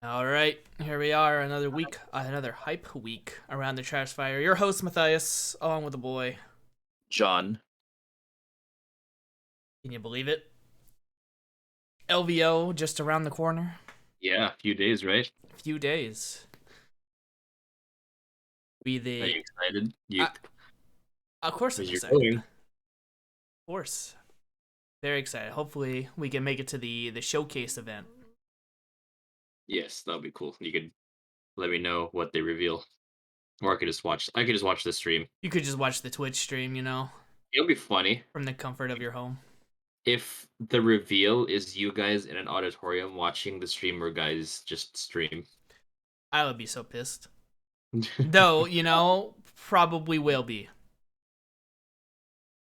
All right, here we are, another week, another hype week around the trash fire. Your host Mathias, along with the boy. John. Can you believe it? LVO just around the corner. Yeah, a few days, right? A few days. Be Are the, you excited? uh, of course I'm Because you're excited. Of going. course, very excited. Hopefully we can make it to the showcase event. Yes, that'll be cool. You could let me know what they reveal, or I could just watch the stream. You could just watch the Twitch stream, It'll be funny from the comfort of your home. if the reveal is you guys in an auditorium watching the streamer guys just stream. I would be so pissed. Though, probably will be.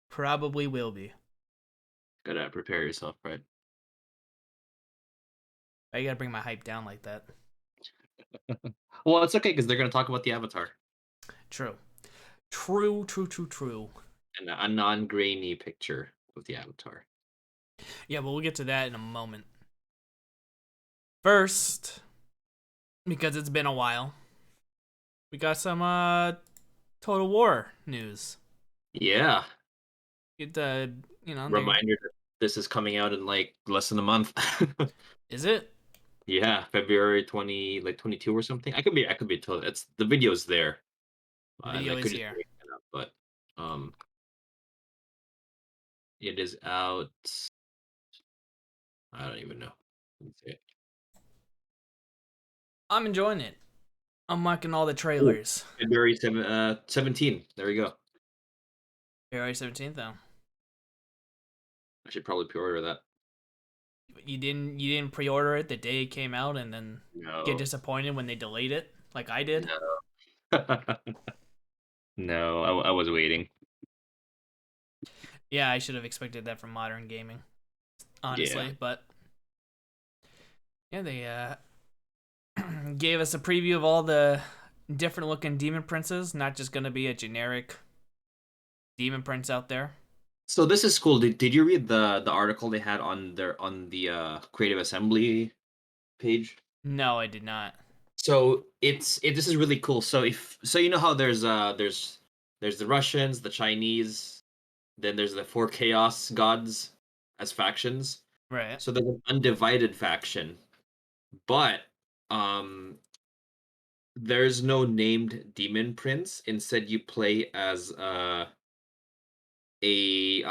Probably will be. Gotta prepare yourself, right? I gotta bring my hype down like that. Well, it's okay because they're gonna talk about the avatar True. True, true, true, true. and a non-grainy picture of the avatar. Yeah, but we'll get to that in a moment. First, because it's been a while, we got some Total War news. Yeah, It reminder that this is coming out in like less than a month. is it? Yeah, February 20, like 22 or something. I could be told. It's the video's there, The and video I is could just here. make it up, but um, it is out. I don't even know. Let me see it. I'm enjoying it. I'm liking all the Ooh, trailers. February 17. There we go. February 17th though. I should probably pre-order that. You didn't pre-order it the day it came out and then get No, disappointed when they delayed it like I did. no, no. I was waiting. Yeah, I should have expected that from modern gaming, Yeah. honestly, but yeah, they gave us a preview of all the different looking demon princes, not just gonna be a generic demon prince out there. So this is cool. Did you read the article they had on the Creative Assembly page? No, I did not. So this is really cool. So you know how there's the Russians, the Chinese, then there's the four chaos gods as factions. Right. So there's an undivided faction, but um there's no named demon prince. Instead, you play as a a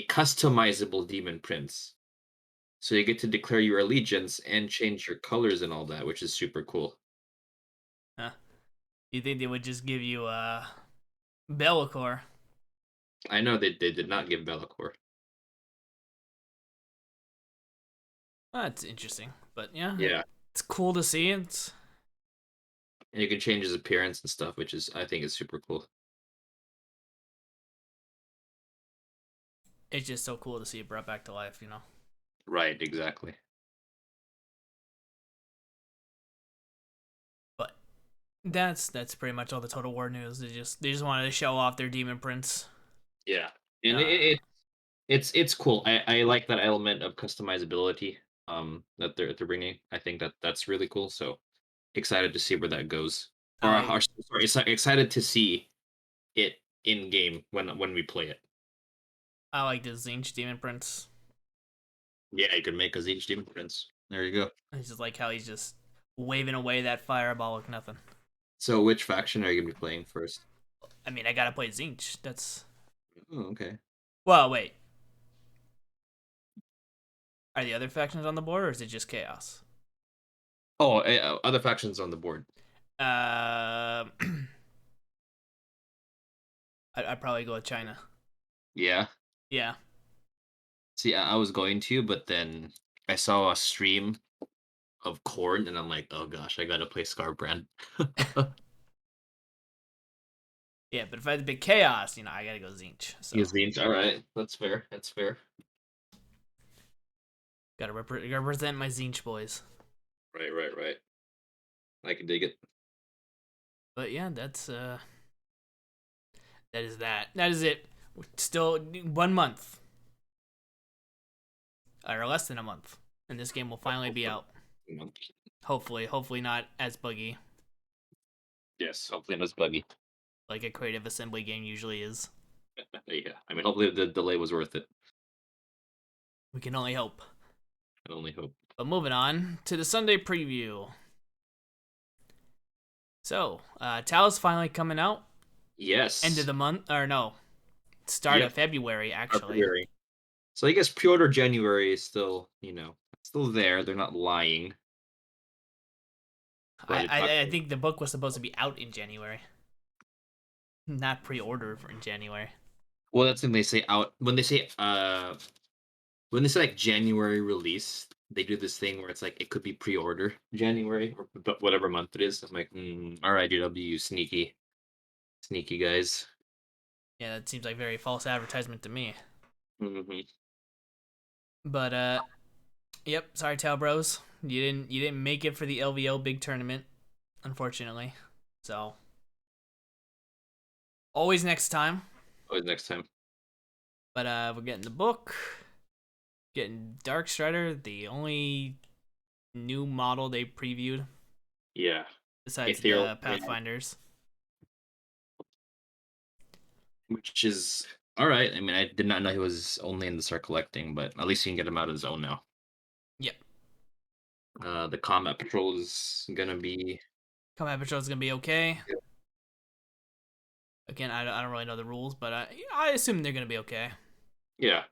customizable demon prince. So you get to declare your allegiance and change your colors and all that, which is super cool. Huh. You think they would just give you Bellicor? I know they did not give Bellacore. That's interesting, but yeah, Yeah. it's cool to see. And you can change his appearance and stuff, which is I think is super cool. It's just so cool to see it brought back to life. Right, exactly. But that's pretty much all the Total War news. They just wanted to show off their demon prince. Yeah, and Uh, it's cool. I like that element of customizability that they're bringing. I think that's really cool. So excited to see where that goes. I like Sorry, excited to see it in game when we play it. I like the Zinch demon prince. Yeah, you could make a Siege Demon Prince. There you go. I just like how he's just waving away that fireball with nothing. So which faction are you gonna be playing first? I mean, I gotta play Zinch. That's Oh, okay. well. Wait, are the other factions on the board, or is it just chaos? Oh, other factions on the board. Uh, I'd probably go with China. Yeah. Yeah, See, I was going to, but then I saw a stream of Corn, and I'm like, oh gosh, I gotta play Scarbrand. yeah. But if I had to pick chaos, I gotta go Zinch. So Use the all right. That's fair. That's fair. gotta represent my Zinch boys. Right, right, right. I can dig it. But yeah, that is that. That is it. Still 1 month, or less than a month, and this game will finally be out. know. Hopefully not as buggy Yes, hopefully it was buggy. like a creative assembly game usually is. Yeah, I mean, hopefully the delay was worth it. We can only hope. I only hope. But moving on to the Sunday preview. So, Tal's finally coming out. End of Yes. the month, or no, start of Yep. February, actually. February. So I guess pre-order January is still, still there. They're not lying. But I, it's not. I, I think the book was supposed to be out in January, not pre-order for in January. Well, that's when they say out. When they say like January release, they do this thing where it's like it could be pre-order January or whatever month it is. I'm like, all right, GW, you sneaky guys. Yeah, that seems like very false advertisement to me. Hmm. But yep, sorry, Tal Bros. You didn't make it for the LVO big tournament, unfortunately. So always next time. Always next time. But we're getting the book, getting Dark Strider, the only new model they previewed Yeah, besides Ethereal, the Pathfinders. which is all right. I mean, I did not know he was only in the start collecting, but at least you can get him out of his own now. Yep. The Combat Patrol is gonna be. Combat Patrol is gonna be okay. Again, I don't really know the rules, but I assume they're gonna be okay. Yeah,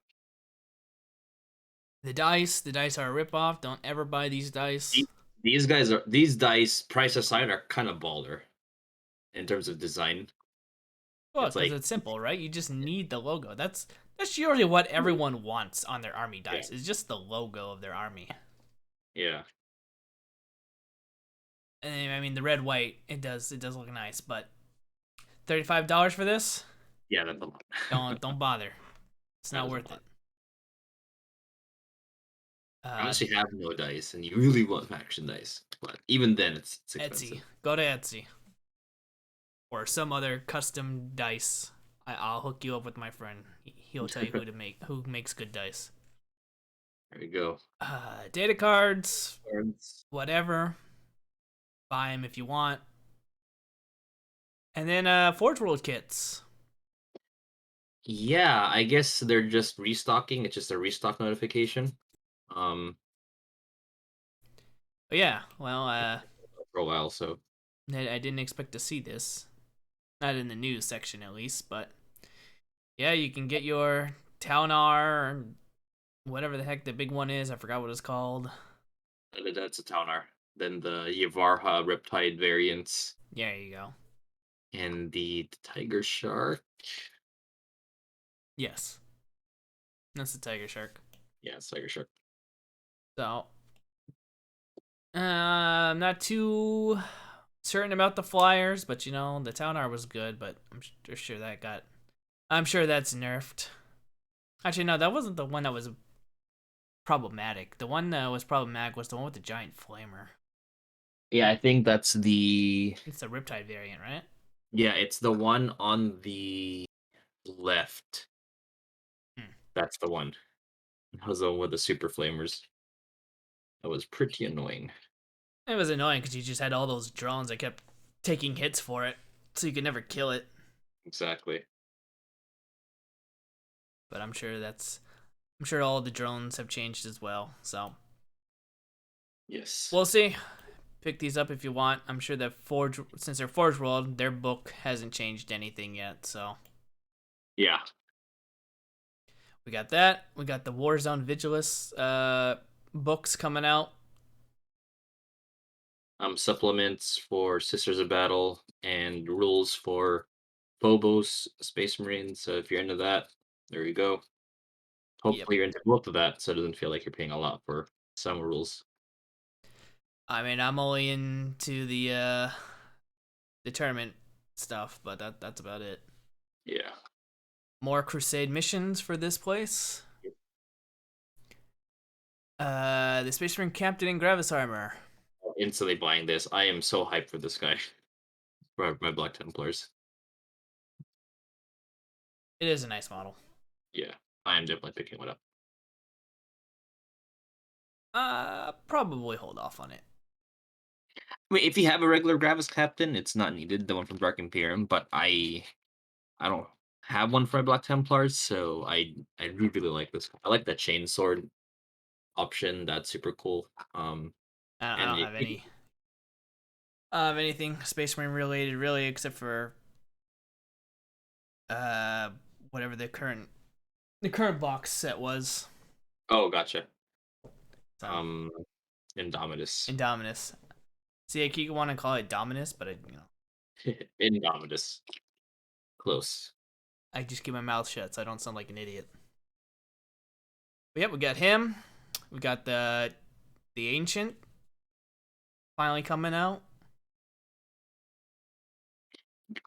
The dice are a ripoff. Don't ever buy these dice. these, these dice price aside are kind of baller in terms of design. Well, It's because like it's simple, right? You just need the logo. That's usually what everyone wants on their army yeah, dice. Is just the logo of their army. yeah. And I mean the red white, it does look nice, but $35 for this? Yeah, that's a lot. Don't bother. It's That not is a worth lot. it. Uh, Unless you have no dice and you really want faction dice, but even then, it's Etsy. expensive. Go to Etsy or some other custom dice. I'll hook you up with my friend. He'll tell you who makes good dice. There we go. Data cards, Cards. whatever. Buy them if you want. And then Forge World kits. Yeah, I guess they're just restocking. It's just a restock notification. Um, But yeah, well, for a while, so I didn't expect to see this. Not in the news section, at least. But yeah, you can get your Taunar, or whatever the heck the big one is. I forgot what it's called. that's a Taunar. Then the Yavarha Riptide variants There you go. and the Tiger Shark. Yes, that's the Tiger Shark. Yeah, it's Tiger Shark. So, I'm not too certain about the flyers, but the Taunar was good. But I'm sure that got. I'm sure that's nerfed. Actually, no, that wasn't the one that was problematic. The one that was problematic was the one with the giant flamer. Yeah, I think that's the It's the Riptide variant, right? yeah, it's the one on the left. Hmm. That's the one. That was the one with the super flamers. That was pretty annoying. It was annoying because you just had all those drones that kept taking hits for it, so you could never kill it. Exactly. But I'm sure all the drones have changed as well. So Yes. we'll see. Pick these up if you want. I'm sure that since they're Forge World, their book hasn't changed anything yet. So Yeah. we got that. We got the Warzone Vigilus books coming out. Supplements for Sisters of Battle and rules for Phobos Space Marines. So if you're into that, there you go. Yep. Hopefully you're into both of that, so it doesn't feel like you're paying a lot for some rules. I mean, I'm only into the tournament stuff, but that's about it. Yeah. More Crusade missions for this place. The Space Marine Captain in Gravis armor. Instantly buying this. I am so hyped for this guy. For my Black Templars. It is a nice model. Yeah. I am definitely picking one up. Probably hold off on it. I mean, if you have a regular Gravis Captain, it's not needed, the one from Dark Imperium, but I don't have one for my Black Templars, so I really like this. I like the chain sword option. That's super cool. I And don't have any of anything Space Marine related really, except for uh whatever the current box set was. oh, gotcha. So Um, Indomitus. Indominus. See, I keep wanting to call it Dominus, but Indomitus. Close. I just keep my mouth shut so I don't sound like an idiot. But yep, we got him. We got the ancient finally coming out.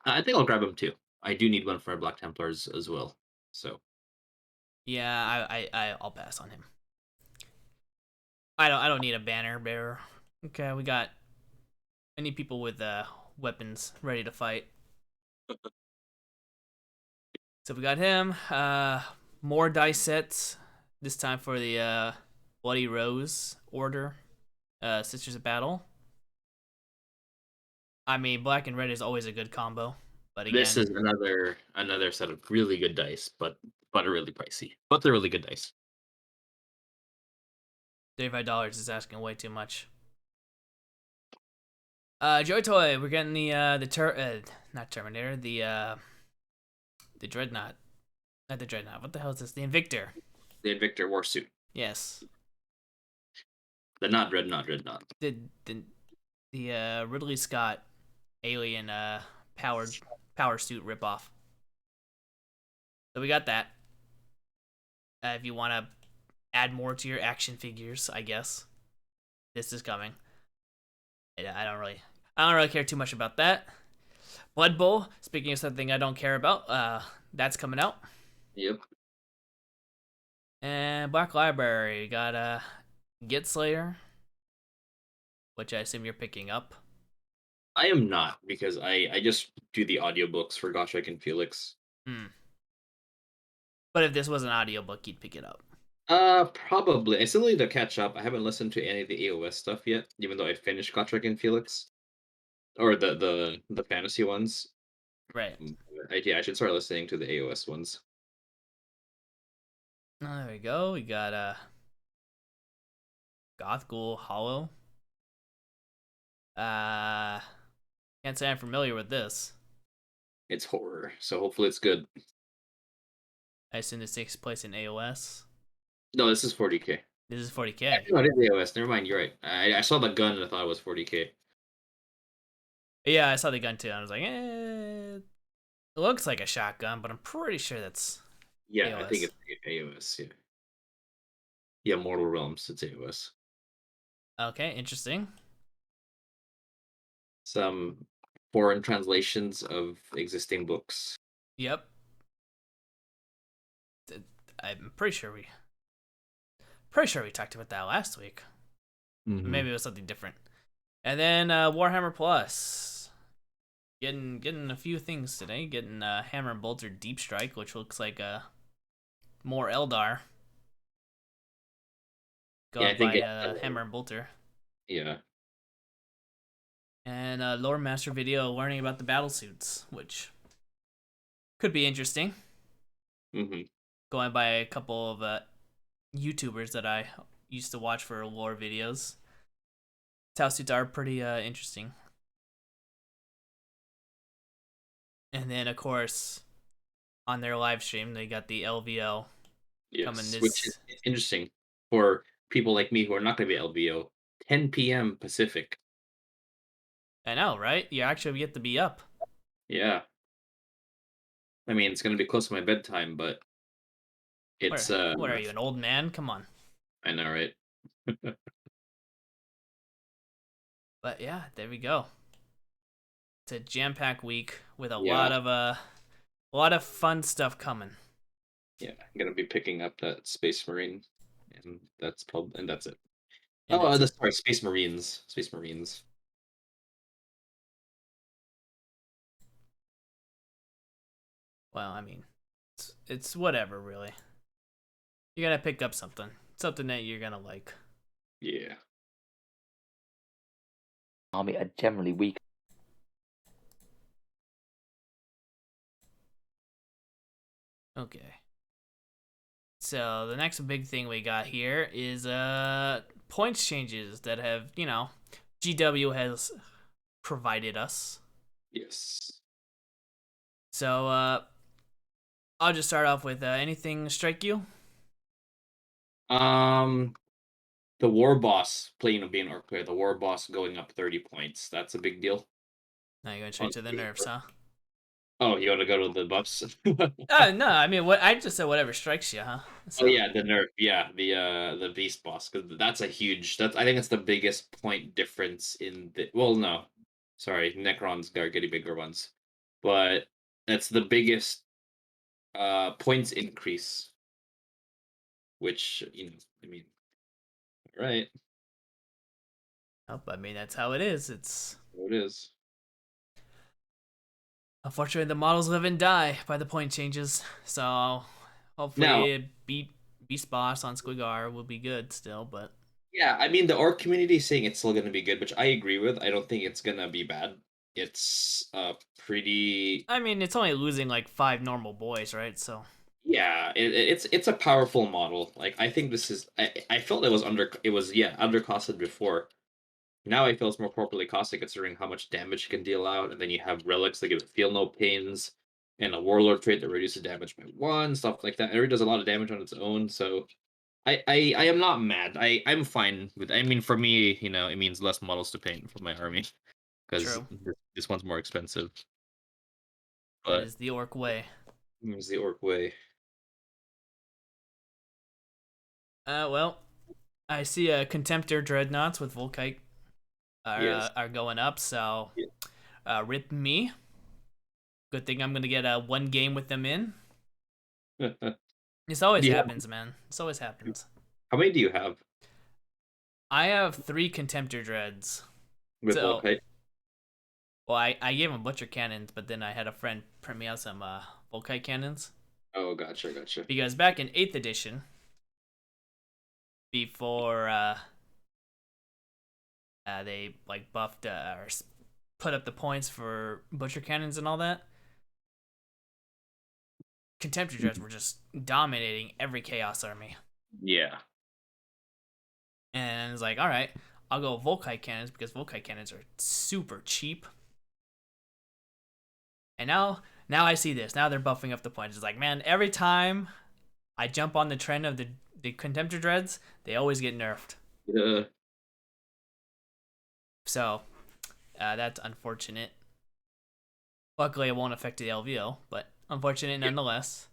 I think I'll grab him too. I do need one for my Black Templars as well. So Yeah, I'll pass on him. I don't need a banner bearer. Okay, we got any people with weapons ready to fight. So we got him. More dice sets. This time for the Bloody Rose Order. Sisters of Battle. I mean, black and red is always a good combo. But this again, is another set of really good dice, but are really pricey. But they're really good dice. $35 is asking way too much. Joy Toy, we're getting not Terminator, the Dreadnought. Not the Dreadnought. What the hell is this? The Invictor. The Invictor Warsuit. Yes. The not Dreadnought. The the Ridley Scott alien power suit ripoff. So we got that. If you want to add more to your action figures, I guess this is coming. I don't really care too much about that. Blood Bowl. Speaking of something I don't care about, that's coming out. Yep. And Black Library got Git Slayer, which I assume you're picking up. I am not because I just do the audiobooks for Goshek and Felix. Hmm. But if this was an audiobook, you'd pick it up. Probably. I still need to catch up. I haven't listened to any of the AOS stuff yet, even though I finished Gotrek and Felix, or the fantasy ones. Right. Yeah, I should start listening to the AOS ones. There we go. We got Goth Ghoul Hollow. Uh can't say I'm familiar with this. It's horror, so hopefully it's good. I assume this takes place in AOS. No, this is 40K. This is 40K. No, it is AOS. Never mind. You're right. I saw the gun and I thought it was 40K. Yeah, I saw the gun too. And I was like, it looks like a shotgun, but I'm pretty sure that's Yeah, AOS. I think it's AOS. Yeah. Yeah, Mortal Realms. It's AOS. Okay, interesting. Some foreign translations of existing books. Yep. I'm pretty sure we talked about that last week. Mm-hmm. Maybe it was something different. And then Warhammer Plus. Getting a few things today. Getting Hammer and Bolter Deep Strike, which looks like more Eldar. Yeah, I Going think by Hammer and Bolter. yeah. And Lore Master video learning about the battle suits, which could be interesting. Mm-hmm. Going by a couple of YouTubers that I used to watch for lore videos. Tau suits are pretty interesting. And then, of course, on their live stream, they got the LVO coming Yes, this. which is interesting for people like me who are not going to be LBO. 10 p.m. Pacific. I know, right? You actually get to be up. Yeah. I mean, it's going to be close to my bedtime, but it's What are you, an old man? Come on. I know, right? But yeah, there we go. It's a jam-packed week with a Yeah. lot of fun stuff coming. Yeah, I'm going to be picking up that Space Marine, and that's it. And that's it. Sorry, Space Marines. Space Marines. Well, I mean, it's whatever, really. You gotta pick up something that you're gonna like. Yeah. Army are generally weak. Okay. So the next big thing we got here is points changes that have, GW has provided us. Yes. So I'll just start off with anything strike you? Um, the war boss playing a being orc player, the war boss going up 30 points. That's a big deal. Now you're going straight On to the nerfs, huh? Oh, you want to go to the buffs? No, I mean what I just said whatever strikes you, huh? Oh So yeah, the nerf. Yeah, the beast boss because that's a huge. That's I think it's the biggest point difference in the. Well, no, sorry, Necrons are getting bigger ones, but that's the biggest points increase. Which I mean, right? oh, I mean that's how it is. It's So it is. unfortunately the models live and die by the point changes. So Now, hopefully beat Beast Boss on Squigar will be good still, but yeah, I mean the orc community is saying it's still going to be good, which I agree with. I don't think it's gonna be bad. It's pretty. I mean it's only losing like 5 normal boys, right? So Yeah, it's a powerful model. Like I think this is I felt it was yeah undercosted before. Now I feel it's more properly costed considering how much damage it can deal out, and then you have relics that give it feel no pains, and a warlord trait that reduces damage by one, stuff like that. It already does a lot of damage on its own, so I am not mad. I'm fine with. I mean, for me, it means less models to paint for my army because true. this one's more expensive. That But is the orc way. it's the orc way. Well, I see Contemptor Dreadnoughts with Volkite Yes. are going up, so Yeah. rip me. Good thing I'm gonna get one game with them in. do This always you happens, man. This always happens. How many do you have I have 3 Contemptor Dreads. with So, Volkite? well, I gave him Butcher Cannons, but then I had a friend print me out some Volkite Cannons. Oh, gotcha, gotcha. Because back in 8th edition, before they like buffed or put up the points for Butcher Cannons and all that, Contemptor Dreads were just dominating every Chaos army. Yeah. And it's like, all right, I'll go Volkite Cannons because Volkite Cannons are super cheap. And now I see this. Now they're buffing up the points. It's like, man, every time I jump on the trend of the Contemptor Dreads, they always get nerfed. Uh, So that's unfortunate. Luckily, it won't affect the LVO, but unfortunate yeah, nonetheless.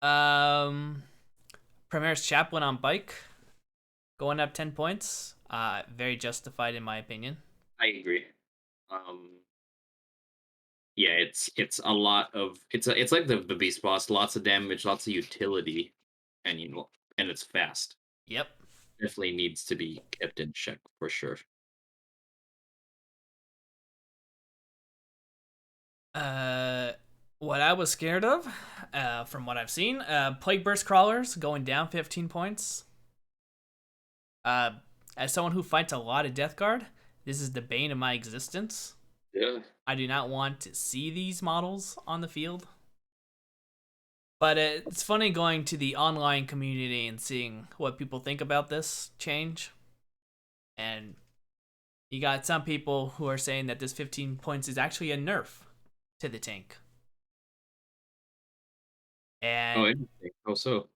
Primaris Chaplain on bike, going up 10 points. Very justified in my opinion. I agree. Um, yeah, it's a lot of it's like the beast boss, lots of damage, lots of utility, and and it's fast. Yep. Definitely needs to be kept in check for sure. Uh, what I was scared of, from what I've seen, Plague Burst Crawlers going down 15 points. Uh, as someone who fights a lot of Death Guard, this is the bane of my existence. Yeah. I do not want to see these models on the field. But it's funny going to the online community and seeing what people think about this change. And you got some people who are saying that this 15 points is actually a nerf to the tank. Oh, And interesting. Oh, so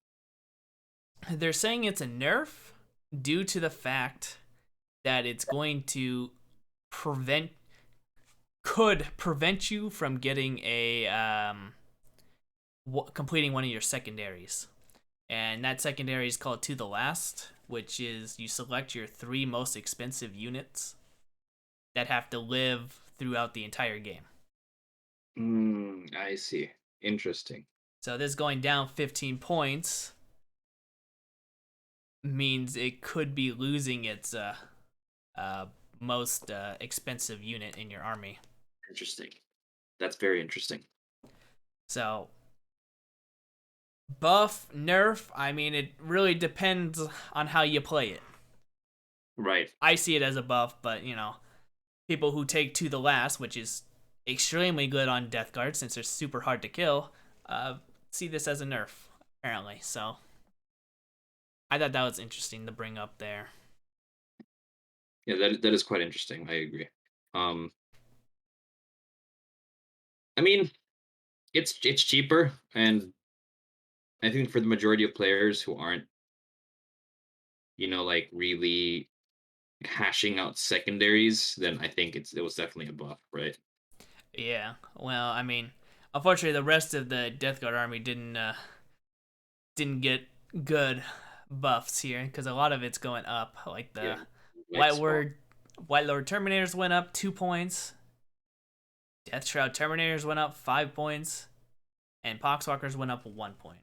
they're saying it's a nerf due to the fact that it's going to prevent could prevent you from getting a completing one of your secondaries. And that secondary is called To the Last, which is you select your 3 most expensive units that have to live throughout the entire game. I see. Interesting. So this going down 15 points means it could be losing its most expensive unit in your army. Interesting. That's very interesting. So buff, nerf, I mean it really depends on how you play it. Right. I see it as a buff, but people who take to the last, which is extremely good on Death Guard since they're super hard to kill, see this as a nerf apparently. So I thought that was interesting to bring up there. Yeah, that is quite interesting. I agree. Um, I mean, it's cheaper, and I think for the majority of players who aren't, like really hashing out secondaries, then I think it was definitely a buff, right? Yeah. Well, I mean, unfortunately, the rest of the Death Guard army didn't get good buffs here because a lot of it's going up. Like Yeah, the like White small. Lord, White Lord Terminators went up 2 points. Death Shroud Terminators went up 5 points, and Poxwalkers went up 1 point.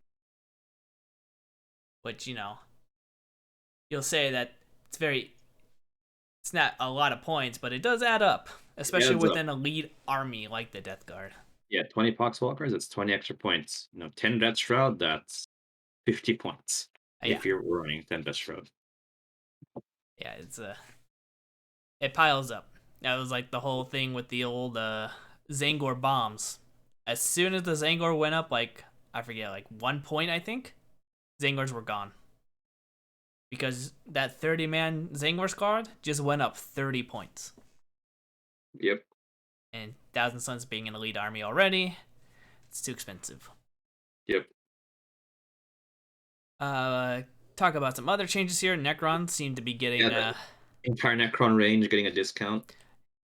Which you'll say that it's not a lot of points, but it does add up, It especially adds with up. an elite army like the Death Guard. Yeah, 20 Poxwalkers, it's 20 extra points. 10 Death Shroud, that's 50 points Yeah, if you're running 10 Death Shroud. yeah, it piles up. That was like the whole thing with the old Zangor bombs. As soon as the Zangor went up, like I forget, like 1 point, I think Zangors were gone because that 30-man Zangor squad just went up 30 points. Yep. And Thousand Suns being an elite army already, it's too expensive. Yep. Uh, talk about some other changes here. Necrons seem to be Yeah, getting the entire Necron range getting a discount.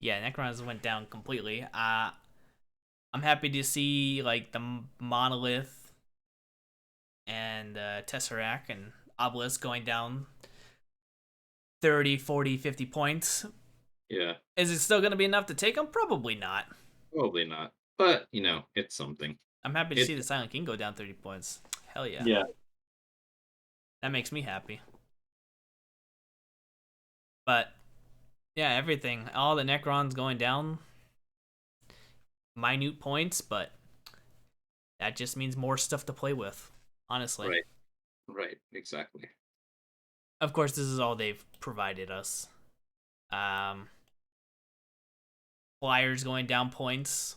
yeah, Necrons went down completely. I'm happy to see like the Monolith and Tesseract and Obelisk going down 30, 40, 50 points. Yeah, Is it still going to be enough to take them? Probably not. probably not. But, it's something. I'm happy to It see the Silent King go down 30 points. Hell yeah. Yeah. That makes me happy. But yeah, everything. All the Necrons going down. Minute points, but that just means more stuff to play with, honestly. Right. Right. Exactly. Of course, this is all they've provided us. Um, Flyers going down points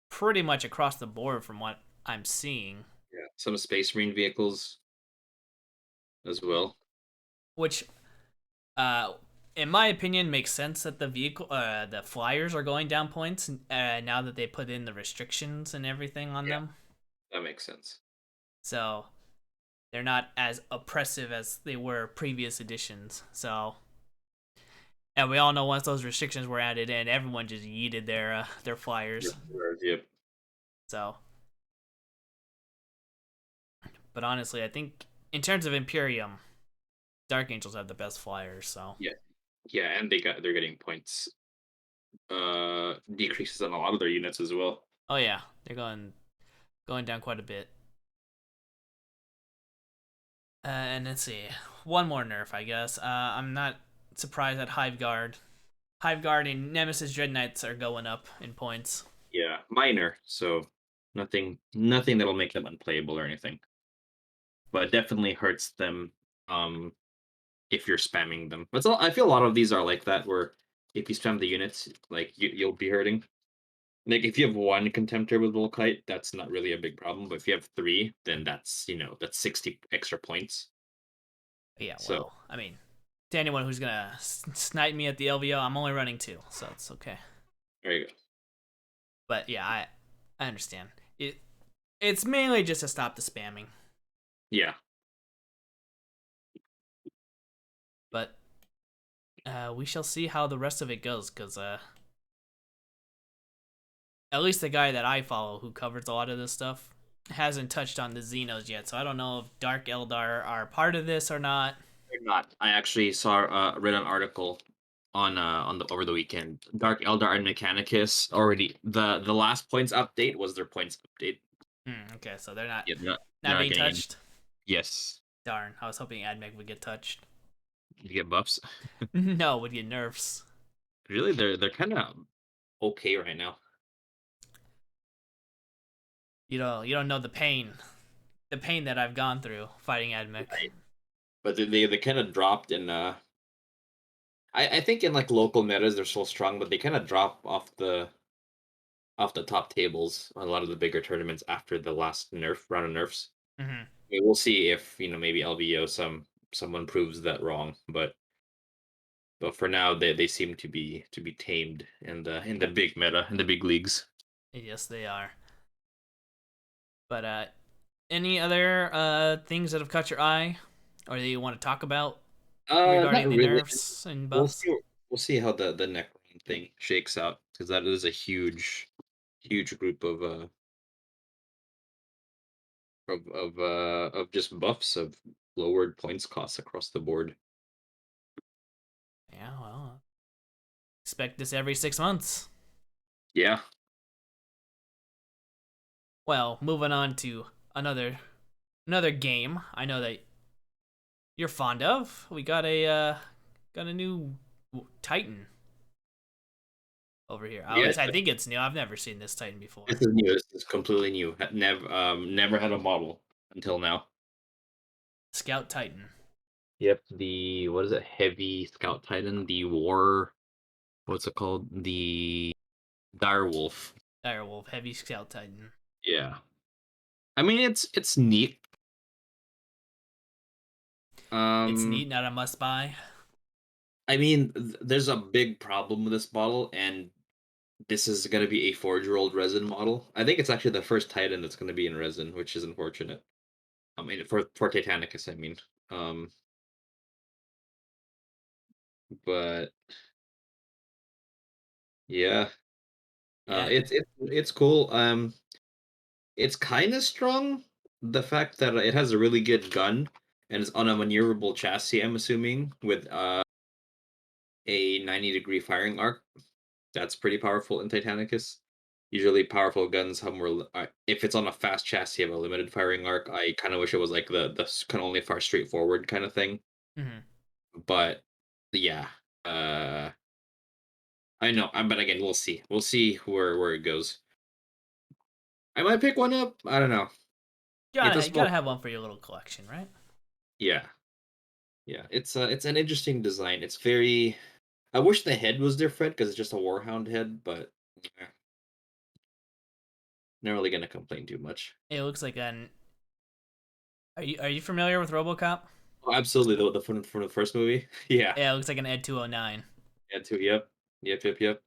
pretty much across the board from what I'm seeing, Yeah. Some Space Marine vehicles as well. which, uh, in my opinion, makes sense that the Flyers are going down points now that they put in the restrictions and everything on Yeah, them. that makes sense. So they're not as oppressive as they were previous editions. So, and we all know once those restrictions were added in, everyone just yeeted their Yep. Flyers. Yep. So, but honestly, I think in terms of Imperium, Dark Angels have the best Flyers. So, Yeah. Yeah, and they're getting points decreases on a lot of their units as well. oh yeah, they're going down quite a bit. And let's see, one more nerf, I guess. I'm not surprised that Hive Guard and Nemesis Dread Knights are going up in points. Yeah, minor, so nothing that'll make them unplayable or anything. But it definitely hurts them if you're spamming them. But I feel a lot of these are like that where if you spam the units, like you'll be hurting. Like if you have one contemptor with Volkite, that's not really a big problem. But if you have three, then that's 60 extra points. Yeah, So well, I mean, to anyone who's gonna snipe me at the LVO, I'm only running 2, so it's okay. there you go. But yeah, I understand. It's mainly just to stop the spamming. Yeah. But we shall see how the rest of it goes, because at least the guy that I follow who covers a lot of this stuff hasn't touched on the Xenos yet, so I don't know if Dark Eldar are part of this or not. They're not. I actually saw read an article on the over the weekend. Dark Eldar and Mechanicus already the last points update was their points update. Okay, so they're not Yeah, they're not not being getting any. touched. Yes. Darn, I was hoping Admech would get touched. You get buffs. No, would get nerfs. Really, they're kind of okay right now. You don't know the pain that I've gone through fighting Admech. Right. But they kind of dropped in I think in like local metas they're so strong, but they kind of drop off the top tables on a lot of the bigger tournaments after the last round of nerfs. Hmm. We'll see if maybe LVO someone proves that wrong, but for now they seem to be tamed in the big meta in the big leagues. Yes, they are. But any other things that have caught your eye, or that you want to talk about Not regarding the really. nerfs and We'll buffs? see. We'll see how the Necron thing shakes out because that is a huge group of just buffs of lowered points costs across the board. Yeah, well, expect this every 6 months. Yeah. Well, moving on to another game. I know that you're fond of. We got a new Titan over here. At Yeah. least I think it's new. I've never seen this Titan before. This is new. This is completely new. Never had a model until now. Scout Titan. Yep. The what is it? Heavy Scout Titan. What's it called? The Direwolf. Direwolf, heavy Scout Titan. Yeah. I mean, it's neat. It's Um, neat, not a must buy. I mean, there's a big problem with this model, and this is going to be a forge-rolled resin model. I think it's actually the first Titan that's going to be in resin, which is unfortunate. I mean, for Titanicus, I mean. Um, but yeah, Yeah, it's cool. It's kind of strong. The fact that it has a really good gun and it's on a maneuverable chassis, I'm assuming, with a 90-degree firing arc. That's pretty powerful in Titanicus. Usually, powerful guns have more. If it's on a fast chassis of a limited firing arc, I kind of wish it was like the kind of only far straightforward kind of thing. hmm But yeah, uh, I know. But again, we'll see. We'll see where it goes. I might pick one up. I don't know. It's a you gotta small. have one for your little collection, right? Yeah, yeah. It's an interesting design. It's very. I wish the head was different because it's just a Warhound head, but not really gonna complain too much. It looks like an. Are you familiar with RoboCop? Oh, absolutely. The from the first movie. Yeah. Yeah, it looks like an Ed 209. Yeah. Too. Yep. Yep.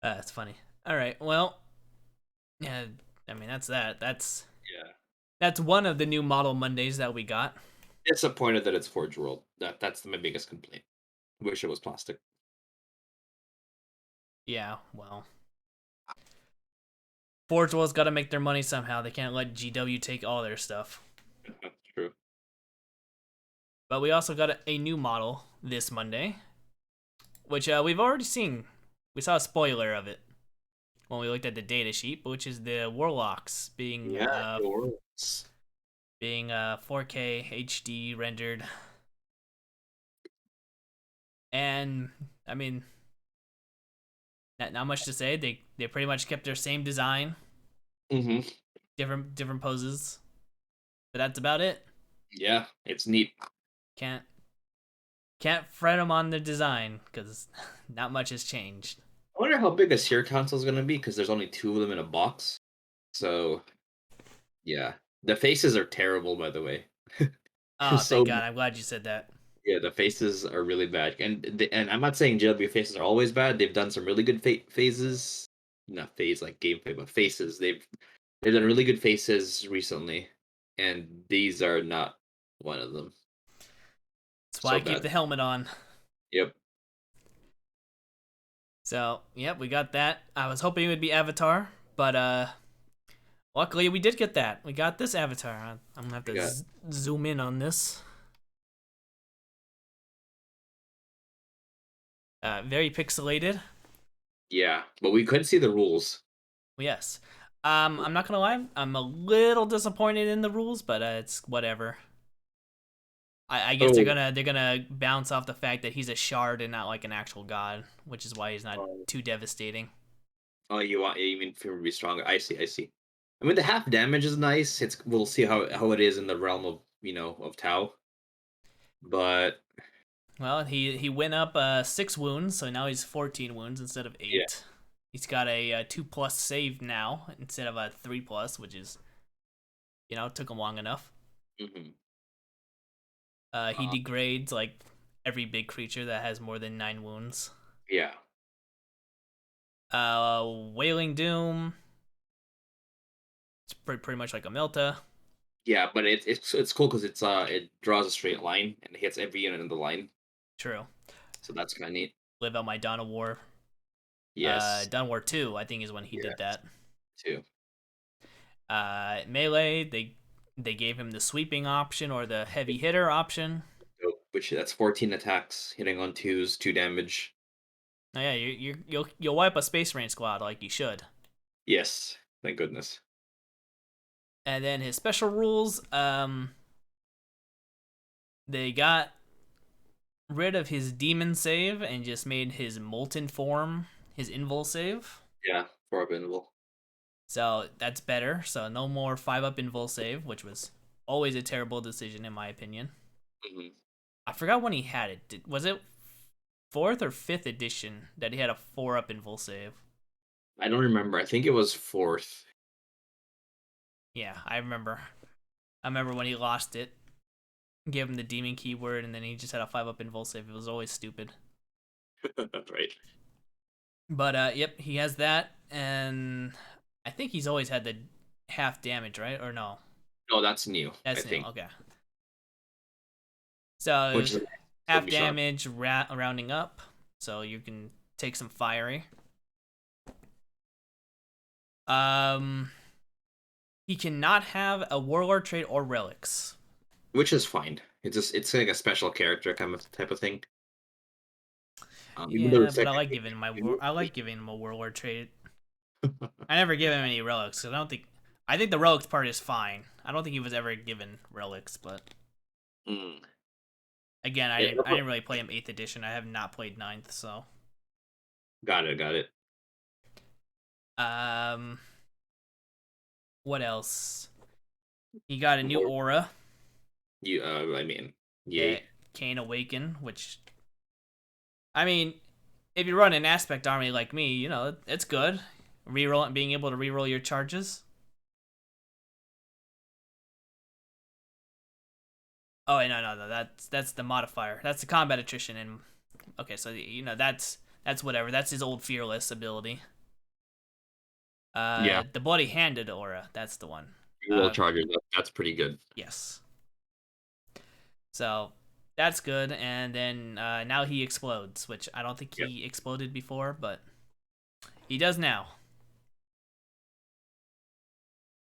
That's funny. All right, well, yeah. I mean, that's that. Yeah. That's one of the new model Mondays that we got. Disappointed that it's Forge World. That's my biggest complaint. Wish it was plastic. Yeah, well, Forge World's got to make their money somehow. They can't let GW take all their stuff. True. But we also got a new model this Monday, which we've already seen. We saw a spoiler of it when we looked at the data sheet, which is the Warlocks Yeah. It works. being 4K HD rendered. And I mean, not much to say. They pretty much kept their same design, Mm-hmm. different poses, but that's about it. Yeah. It's neat. Can't can't fret them on the design because not much has changed. I wonder how big a Seer console is gonna be because there's only two of them in a box. So yeah, the faces are terrible, by the way. Oh, thank So God! I'm glad you said that. yeah, the faces are really bad, and I'm not saying JW faces are always bad. They've done some really good phases, not phase like gameplay, but faces. They've done really good faces recently, and these are not one of them. That's why So I keep bad. the helmet on. Yep. So, yep, we got that. I was hoping it would be Avatar, but luckily we did get that. We got this Avatar. I'm gonna have We to got zoom in on this. Very pixelated. yeah, but we couldn't see the rules. Yes. I'm not gonna lie. I'm a little disappointed in the rules, but it's whatever. I guess Oh, they're gonna bounce off the fact that he's a shard and not like an actual god, which is why he's not oh, too devastating. oh, you mean for him to be stronger? I see. I mean, the half damage is nice. We'll see how it is in the realm of of Tau, but. Well, he went up 6 wounds, so now he's 14 wounds instead of Yeah. 8. He's got a 2+ save now instead of a 3+, which is, took him long enough. Hmm. He degrades like every big creature that has more than 9 wounds. Yeah. Wailing Doom. It's pretty much like a Milta. Yeah, but it's cool because it draws a straight line and hits every unit in the line, True. so that's kind of neat. Live out my Dawn of War. Yes. Dawn of War 2, I think, is when he Yeah. did that. Too. Melee, they gave him the sweeping option or the heavy hitter option. Which that's 14 attacks, hitting on 2s, 2 damage. Oh, yeah, you'll wipe a Space Marine squad like you should. Yes, thank goodness. And then his special rules, they got rid of his demon save and just made his molten form his invul save. Yeah, 4-up invul. So that's better. So no more 5-up invul save, which was always a terrible decision in my opinion. Hmm. I forgot when he had it. Was it 4th or 5th edition that he had a 4-up invul save? I don't remember. I think it was 4th. Yeah, I remember. I remember when he lost it. Gave him the demon keyword, and then he just had a 5-up invul save. It was always stupid. Right. But yep, he has that, and I think he's always had the half damage, right? Or no? No, that's new. That's I new. think. Okay. So Which is half be shocked. damage rounding up, so you can take some fiery. He cannot have a warlord trait or relics. Which is fine. It's like a special character kind of type of thing. Even though Yeah, it's but like I like giving him a warlord trait. I never give him any relics. Cause I think the relics part is fine. I don't think he was ever given relics, but Mm. again, Yeah, I didn't really play him 8th edition. I have not played 9th, so got it. um, what else? He got a new More, aura, I mean, yeah, yay. Kane Awaken, which I mean, if you run an aspect army like me, it's good. Reroll being able to reroll your charges. Oh wait, no, that's the modifier. That's the combat attrition, and okay, so that's whatever. That's his old fearless ability. Yeah, The bloody handed aura. That's the one. reroll charges. That's pretty good. Yes. So that's good, and then now he explodes, which I don't think Yep. he exploded before, but he does now.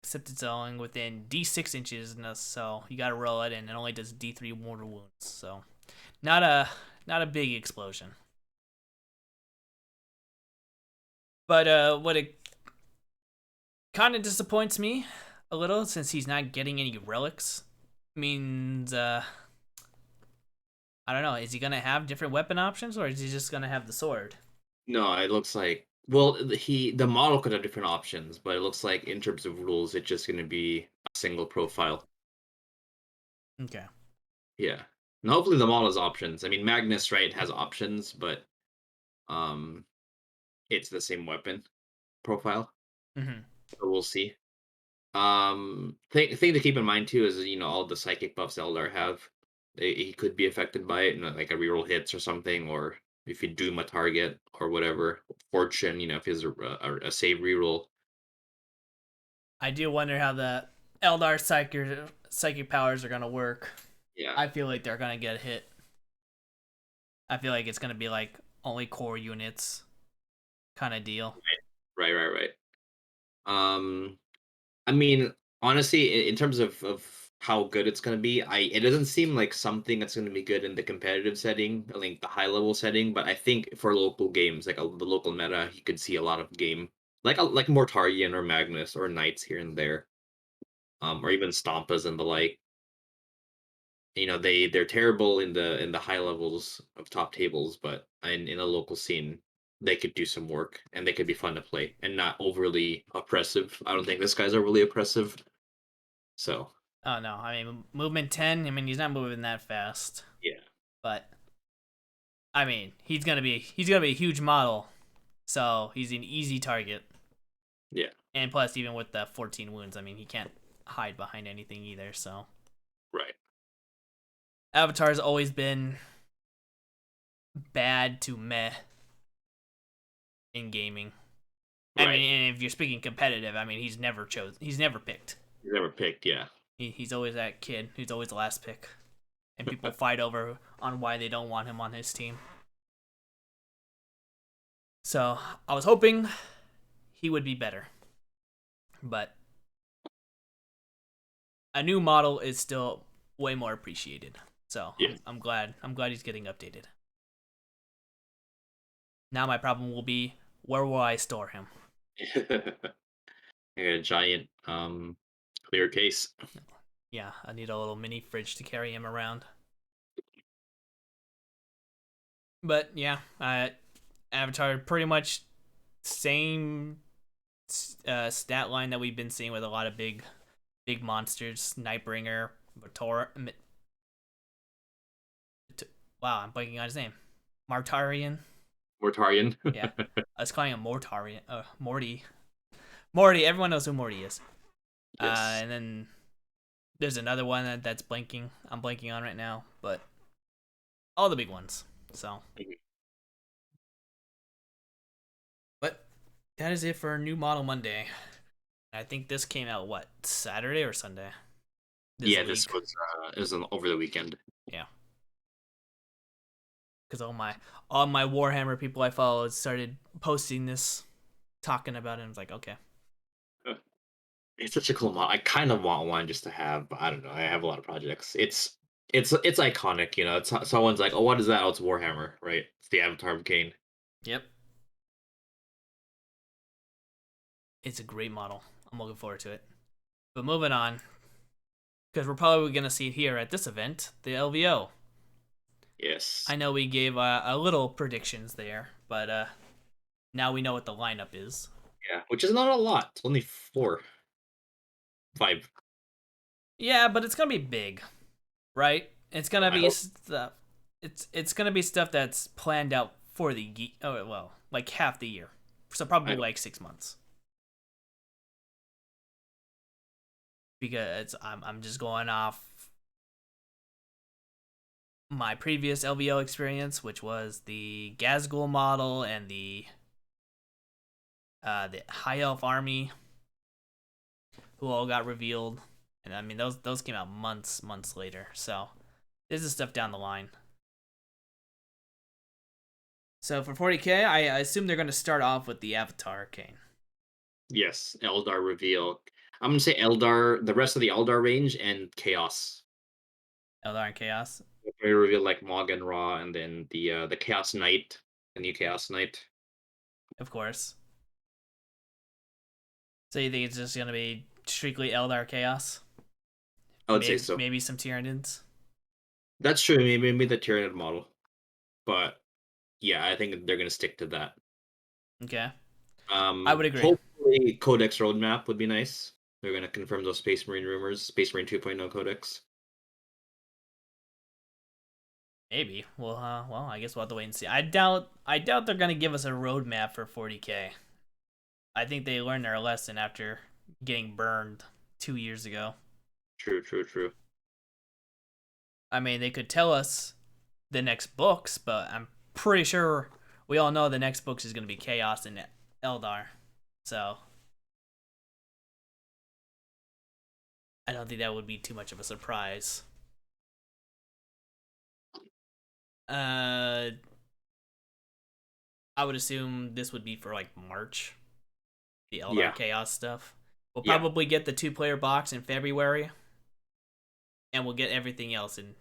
Except it's only within D6 inches, so you gotta roll it, and it only does D3 mortal wounds. So not a big explosion. But what it kind of disappoints me a little, since he's not getting any relics, means I don't know. Is he gonna have different weapon options, or is he just gonna have the sword? No, it looks like the model could have different options, but it looks like in terms of rules, it's just going to be a single profile. Okay. Yeah, and hopefully the model has options. I mean, Magnus, right, has options, but um, it's the same weapon profile. Mm-hmm. So we'll see. Thing to keep in mind too is all the psychic buffs Eldar have. He could be affected by it, like a reroll hits or something, or if you doom a target or whatever. Fortune, if he's a save reroll. I do wonder how the Eldar psychic powers are gonna work. Yeah, I feel like they're gonna get hit. I feel like it's gonna be like only core units kind of deal. right. Um, I mean, honestly, in terms of how good it's gonna be, it doesn't seem like something that's gonna be good in the competitive setting, like the high level setting. But I think for local games, like the local meta, you could see a lot of game, like Mortarion or Magnus or Knights here and there, or even Stompas and the like. They're terrible in the high levels of top tables, but in a local scene, they could do some work and they could be fun to play and not overly oppressive. I don't think this guy's overly oppressive. So Oh no, I mean movement 10. I mean he's not moving that fast, yeah, but I mean, he's gonna be a huge model, so he's an easy target. Yeah. And plus, even with the 14 wounds, I mean, he can't hide behind anything either. So Right. Avatar's always been bad to meh in gaming. I Right. mean, and if you're speaking competitive, I mean, he's never picked. He's never picked. Yeah. He's always that kid who's always the last pick, and people fight over on why they don't want him on his team. So I was hoping he would be better, but a new model is still way more appreciated. So Yeah. I'm glad he's getting updated. Now my problem will be, where will I store him? A giant clear case. Yeah, I need a little mini fridge to carry him around. But yeah, Avatar pretty much same stat line that we've been seeing with a lot of big monsters. Nightbringer, wow, I'm blanking on his name. Martarian. Mortarian. Yeah, I was calling him Mortarian. Morty. Morty. Everyone knows who Morty is. Yes. And then there's another one that's blanking. I'm blanking on right now, but all the big ones. So, but that is it for New Model Monday. I think this came out what, Saturday or Sunday? This week. was it was over the weekend. Yeah. Because all my Warhammer people I followed started posting this, talking about it. And I was like, okay. It's such a cool mod. I kind of want one just to have, but I don't know. I have a lot of projects. It's iconic, you know. It's someone's like, "Oh, what is that?" Oh, it's Warhammer, right? It's the Avatar of Kane. Yep. It's a great model. I'm looking forward to it. But moving on, because we're probably going to see it here at this event, the LVO. Yes. I know we gave a little predictions there, but now we know what the lineup is. Yeah, which is not a lot. It's only 4, 5. Yeah, but it's gonna be big, right? It's gonna I be hope. stuff. It's gonna be stuff that's planned out for like half the year, so probably I hope. like 6 months. Because I'm just going off my previous LVO experience, which was the Gazgul model and the High Elf army, who all got revealed, and I mean those came out months later. So this is stuff down the line. So for 40K, I assume they're going to start off with the Avatar Kane. Yes, Eldar reveal. I'm gonna say Eldar, the rest of the Eldar range, and Chaos. Eldar and Chaos, They reveal like Mog and Ra, and then the Chaos Knight, the new Chaos Knight. of course. So you think it's just going to be strictly Eldar Chaos? I would say so. Maybe some Tyranids. That's true. Maybe the Tyranid model, but yeah, I think they're gonna stick to that. Okay, I would agree. Hopefully, Codex roadmap would be nice. They're gonna confirm those Space Marine rumors. Space Marine 2.0 Codex. Maybe. Well, I guess we'll have to wait and see. I doubt they're going to give us a roadmap for 40K. I think they learned their lesson after getting burned 2 years ago. True. I mean, they could tell us the next books, but I'm pretty sure we all know the next books is going to be Chaos and Eldar. So I don't think that would be too much of a surprise. I would assume this would be for like March, the Eldar Chaos stuff. We'll probably get the 2-player box in February, and we'll get everything else in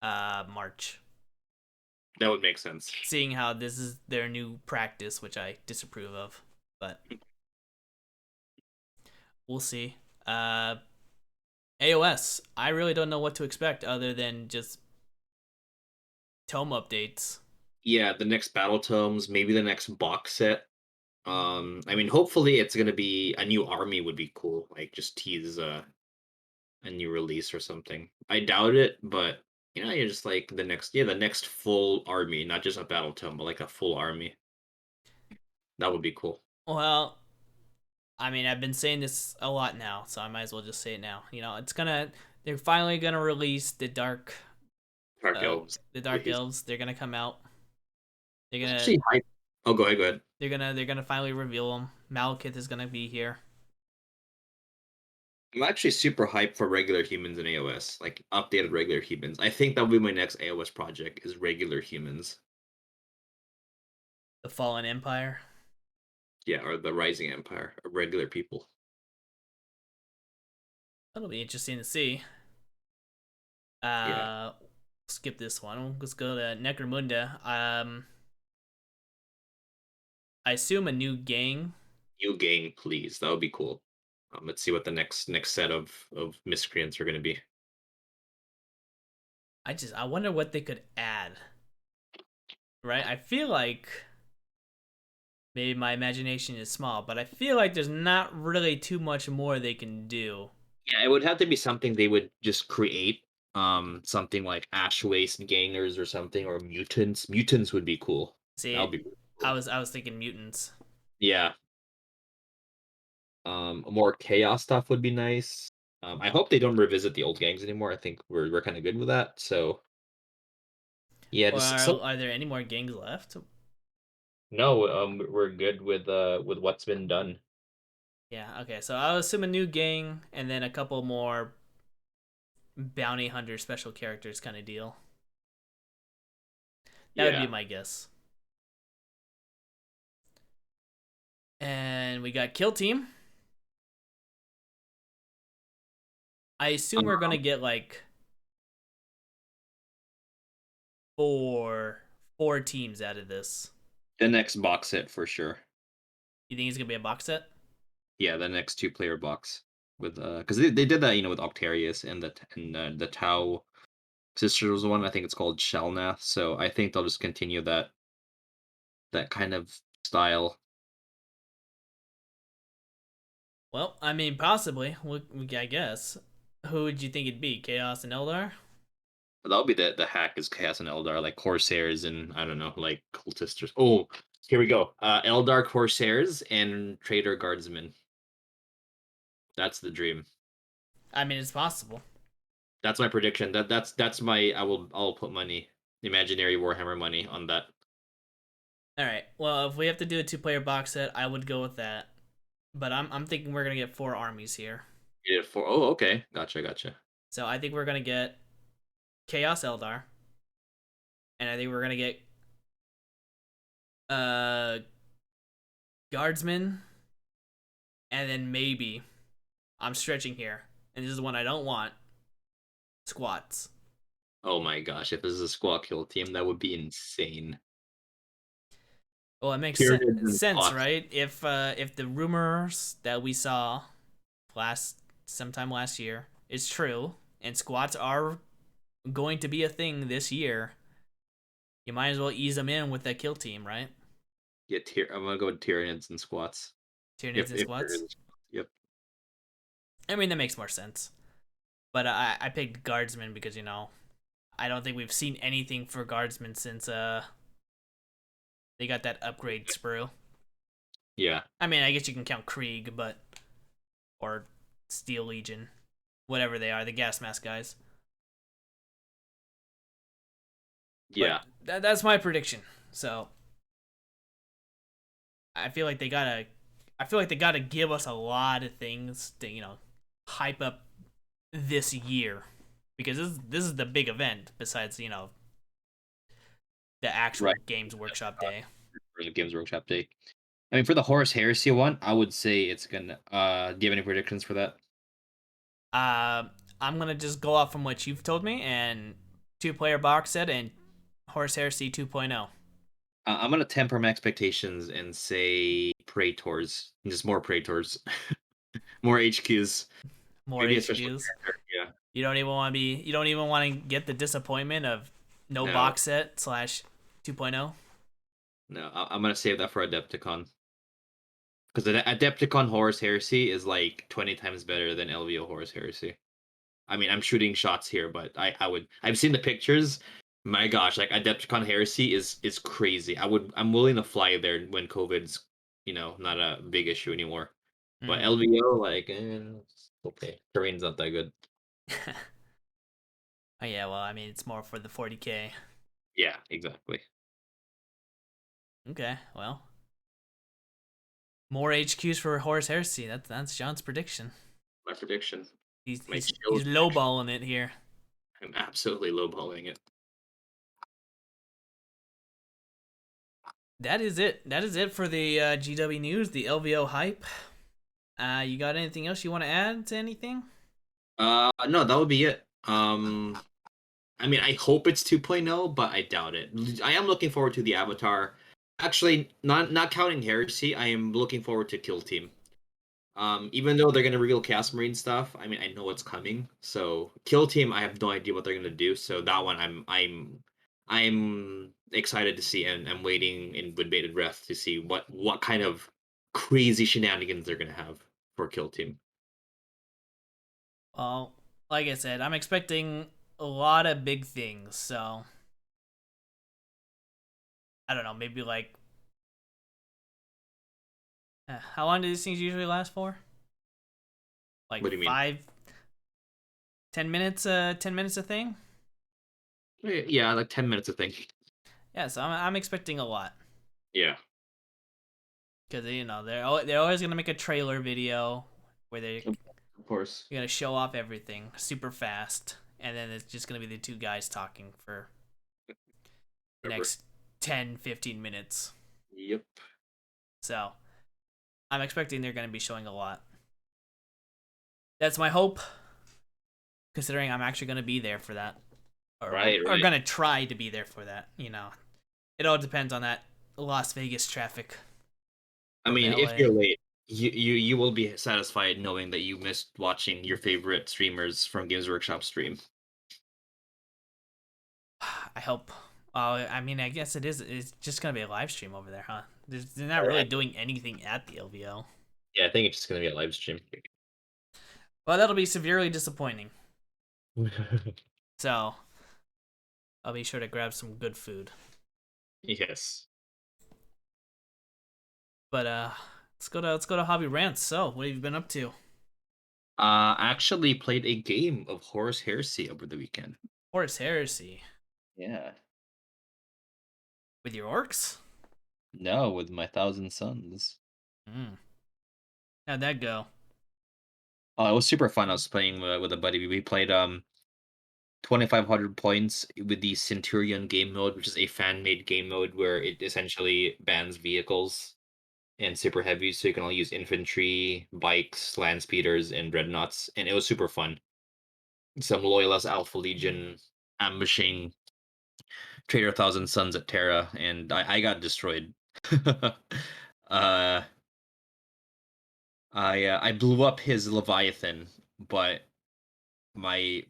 March. That would make sense. Seeing how this is their new practice, which I disapprove of, but we'll see. AOS, I really don't know what to expect other than just tome updates. Yeah, the next battle tomes, maybe the next box set. I mean, hopefully it's gonna be a new army would be cool. Like just tease a new release or something. I doubt it, but You're just like the next full army, not just a battle tome, but like a full army. That would be cool. Well, I mean, I've been saying this a lot now, so I might as well just say it now. They're finally gonna release Dark Elves, the Dark please. Elves. They're gonna come out. They're I'm gonna actually hyped. Oh, go ahead, go ahead. they're gonna finally reveal them. Malekith is gonna be here. I'm actually super hyped for regular humans in AOS, like updated regular humans. I think that'll be my next AOS project is regular humans. The Fallen Empire. Yeah, or the Rising Empire, or regular people. That'll be interesting to see. Yeah, Skip this one. Let's go to Necromunda. I assume a new gang. new gang, please. That would be cool. Let's see what the next set of miscreants are going to be. I wonder what they could add. Right? I feel like maybe my imagination is small, but I feel like there's not really too much more they can do. Yeah, it would have to be something they would just create. Something like ash waste gangers or something, or mutants. Mutants would be cool. That would See, be really cool. I was thinking mutants. Yeah. More chaos stuff would be nice. I hope they don't revisit the old gangs anymore. I think we're kind of good with that. So yeah, Or just some. are there any more gangs left? No, we're good with what's been done. Yeah, okay. So I'll assume a new gang and then a couple more bounty hunter special characters kind of deal. That would be Yeah. my guess. And we got Kill Team. I assume we're gonna get like four teams out of this. The next box set for sure. You think it's gonna be a box set? Yeah, the next two-player box with because they did that with Octarius and the Tau Sisters one. I think it's called Shelnath. So I think they'll just continue that kind of style. Well, I mean, possibly. I guess. Who would you think it'd be? Chaos and Eldar? But that'll be the hack is Chaos and Eldar, like Corsairs and I don't know, like cultisters. Oh, here we go. Eldar Corsairs and Traitor Guardsmen. That's the dream. I mean, it's possible. That's my prediction. That's my I'll put money, imaginary Warhammer money on that. All right. Well, if we have to do a two-player box set, I would go with that. But I'm thinking we're gonna get four armies here. Yeah, for oh okay, gotcha. So I think we're gonna get Chaos Eldar, and I think we're gonna get uh Guardsmen, and then maybe I'm stretching here, and this is one I don't want. Squats. Oh my gosh, if this is a squad kill team, that would be insane. Well, it makes Pyramids and sense, squats. right? If the rumors that we saw sometime last year is true, and squats are going to be a thing this year, you might as well ease them in with that kill team, right? Yeah, I'm gonna go with Tyranids and squats. Tyranids and If squats. yep. I mean, that makes more sense. But I picked guardsmen because I don't think we've seen anything for guardsmen since they got that upgrade sprue. Yeah. I mean, I guess you can count Krieg, but or Steel Legion, whatever they are, the gas mask guys. Yeah. But that's my prediction. So I feel like they gotta give us a lot of things to hype up this year, because this is the big event besides the actual Right. Games Workshop day. For the Games Workshop Day. I mean, for the Horus Heresy one, I would say it's gonna. Do you have any predictions for that? I'm gonna just go off from what you've told me and two-player box set and Horse Heresy 2.0. I'm gonna temper my expectations and say Praetors, just more Praetors, more HQs, More maybe a special HQs. character. Yeah. You don't even want to get the disappointment of no No, box set slash 2.0. no, I'm gonna save that for Adepticon because the Adepticon Horus Heresy is like 20 times better than LVO Horus Heresy. I mean, I'm shooting shots here, but I've seen the pictures. My gosh, like Adepticon Heresy is crazy. I'm willing to fly there when COVID's, not a big issue anymore. But Mm. LVO, like, it's okay. Terrain's not that good. Oh yeah, well, I mean, it's more for the 40K. Yeah, exactly. Okay, well, more HQs for Horus Heresy. That's John's prediction. My prediction. He's My he's chills he's prediction. lowballing it here. I'm absolutely lowballing it. That is it. That is it for the GW news, the LVO hype. You got anything else you want to add to anything? No, that would be it. I mean, I hope it's 2.0, but I doubt it. I am looking forward to the Avatar. Actually, not counting Heresy, I am looking forward to Kill Team. Even though they're gonna reveal Chaos Marine stuff, I mean, I know it's coming. So Kill Team, I have no idea what they're gonna do. So that one, I'm excited to see, and I'm waiting in with bated breath to see what kind of crazy shenanigans they're gonna have for Kill Team. Well, like I said, I'm expecting a lot of big things. So I don't know, maybe like how long do these things usually last for? Like What do you mean? 5, 10 minutes. 10 minutes a thing. Yeah, like 10 minutes, I think. Yeah, so I'm expecting a lot Yeah, because they're always gonna make a trailer video where they're of course. gonna show off everything super fast, and then it's just gonna be the two guys talking for the Ever. next 10, 15 minutes. Yep. So I'm expecting they're gonna be showing a lot. That's my hope, considering I'm actually gonna be there for that, Right, or right. gonna try to be there for that. It all depends on that Las Vegas traffic I from mean, if LA. you're late, you will be satisfied knowing that you missed watching your favorite streamers from Games Workshop stream. I hope. I mean, I guess it is. It's just gonna be a live stream over there, huh? They're not really I doing anything at the LVO. Yeah, I think it's just gonna be a live stream. Well, that'll be severely disappointing. So I'll be sure to grab some good food. Yes. But let's go to Hobby Rants. So, what have you been up to? Actually played a game of Horus Heresy over the weekend. Horus Heresy Yeah. with your orcs. No, with my Thousand Sons. Hmm. How'd that go? Oh, it was super fun. I was playing with a buddy. We played 2,500 points with the Centurion game mode, which is a fan-made game mode where it essentially bans vehicles and super heavy, so you can only use infantry, bikes, land speeders, and dreadnoughts, and it was super fun. Some loyalist Alpha Legion ambushing Traitor Thousand Sons at Terra, and I got destroyed. uh, I blew up his Leviathan, but my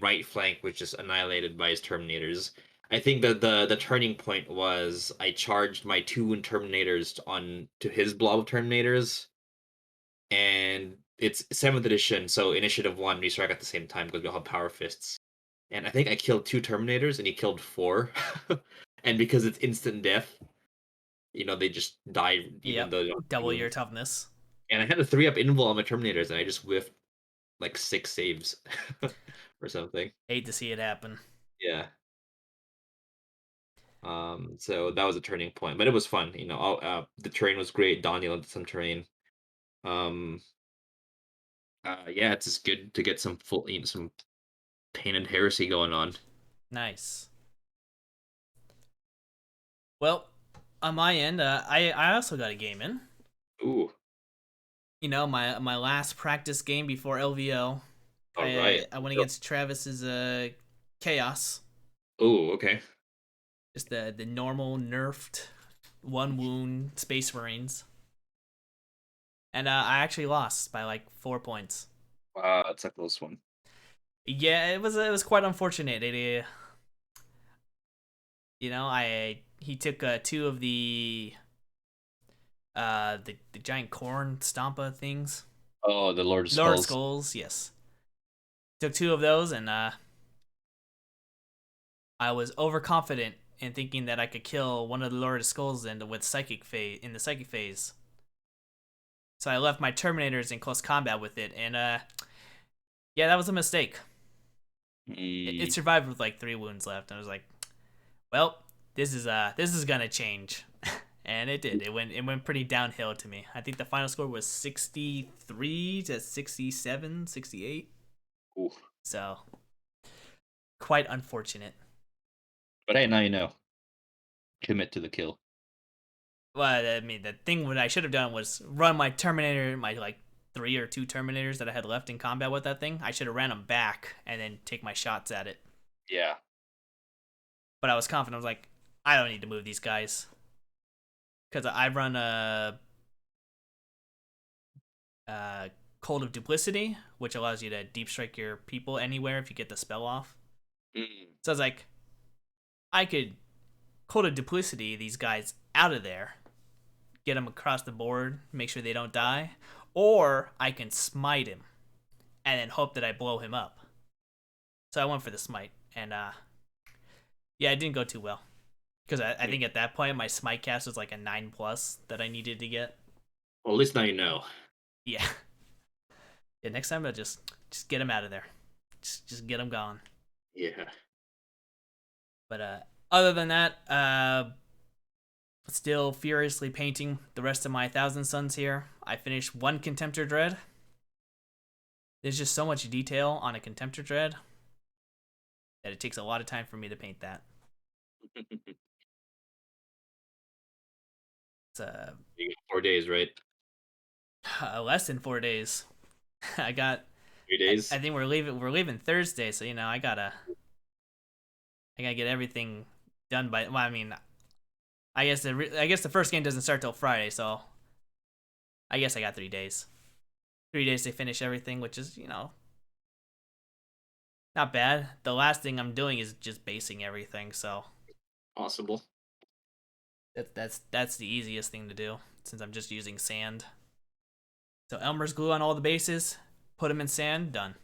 right flank was just annihilated by his Terminators. I think that the turning point was I charged my two Terminators on to his blob of Terminators, and it's 7th edition, so Initiative 1 we strike at the same time because we all have Power Fists. And I think I killed two Terminators and he killed four. And because it's instant death, they just die even Yep. though they don't have Double your wounds. toughness. And I had a 3-up invul on my Terminators and I just whiffed like 6 saves or something. Hate to see it happen. Yeah. So that was a turning point, but it was fun. The terrain was great. Donnie loved some terrain. Um, yeah, it's just good to get some some painted heresy going on. Nice. Well, on my end, I also got a game in. Ooh, My last practice game before LVO. all right. I went against Travis's Chaos. Ooh, okay. Just the normal nerfed 1 wound Space Marines. And I actually lost by like 4 points. Wow, that's a close one. Yeah, it was quite unfortunate. He took two of the giant corn stompa things. Oh, the Lord of Lord Skulls. Skulls, yes. Took 2 of those, and I was overconfident in thinking that I could kill one of the Lord of Skulls in the psychic phase. So I left my Terminators in close combat with it, and yeah, that was a mistake. It survived with like 3 wounds left, and I was like, well, this is gonna change. And it did. It went pretty downhill to me. I think the final score was 63 to 67, 68. Ooh. So quite unfortunate. But hey, now you know. Commit to the kill. Well, I mean, the thing what I should have done was run my Terminator, my like 3 or 2 Terminators that I had left in combat with that thing. I should have ran them back and then take my shots at it. Yeah. But I was confident. I was like, I don't need to move these guys. Because I run a Cold of Duplicity, which allows you to deep strike your people anywhere if you get the spell off. So I was like, I could Cold of Duplicity these guys out of there, get them across the board, make sure they don't die, or I can smite him and then hope that I blow him up. So I went for the smite, and yeah, it didn't go too well. Because I think at that point, my smite cast was like a 9+ that I needed to get. Well, at least now you know. Yeah. Yeah, next time I'll just get him out of there. Just get him gone. Yeah. But other than that, still furiously painting the rest of my Thousand Suns here. I finished 1 Contemptor Dread. There's just so much detail on a Contemptor Dread that it takes a lot of time for me to paint that. It's You got 4 days, right? less than 4 days. I got 3 days. I think we're leaving Thursday, so I gotta get everything done by. Well, I mean, I guess the first game doesn't start till Friday, so I guess I got 3 days. 3 days to finish everything, which is not bad. The last thing I'm doing is just basing everything, so Possible. that's the easiest thing to do since I'm just using sand. So Elmer's glue on all the bases, put them in sand, done.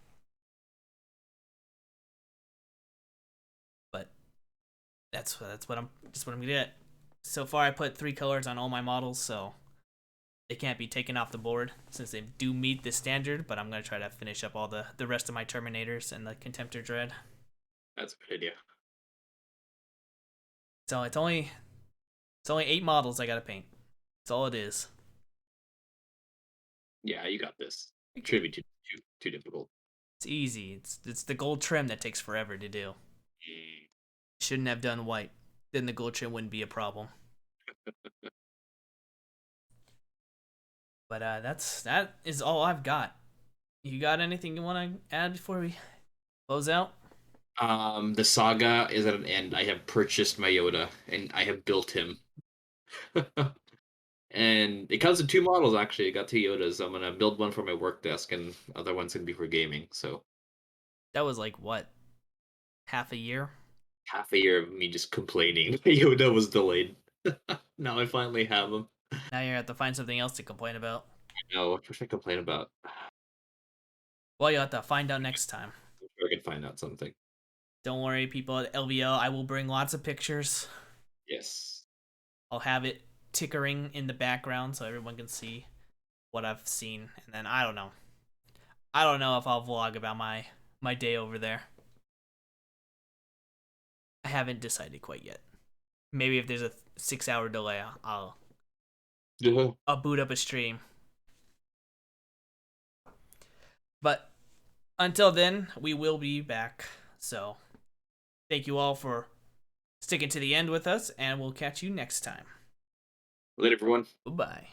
But that's what I'm gonna get. So far, I put 3 colors on all my models, so they can't be taken off the board since they do meet the standard. But I'm gonna try to finish up all the rest of my Terminators and the Contemptor Dread. That's a good idea. So it's only 8 models I gotta paint. That's all it is. Yeah, you got this. It shouldn't be too difficult. It's easy. It's the gold trim that takes forever to do. Shouldn't have done white. Then the gold trim wouldn't be a problem. But that is all I've got. You got anything you want to add before we close out? The saga is at an end. I have purchased my Yoda and I have built him. And it comes in 2 models actually. I got 2 Yodas. I'm gonna build one for my work desk and other one's gonna be for gaming. So That was like what? Half a year? half a year of me just complaining. Yoda was delayed. Now I finally have him. Now you have to find something else to complain about. No, what should I complain about? Well, you'll have to find out next time. I'm sure I can find out something. Don't worry, people at LVL. I will bring lots of pictures. Yes. I'll have it tickering in the background so everyone can see what I've seen. And then I don't know if I'll vlog about my day over there. I haven't decided quite yet. Maybe if there's a 6-hour delay, I'll boot up a stream. But until then, we will be back. So thank you all for sticking to the end with us, and we'll catch you next time. Later, everyone. Bye-bye.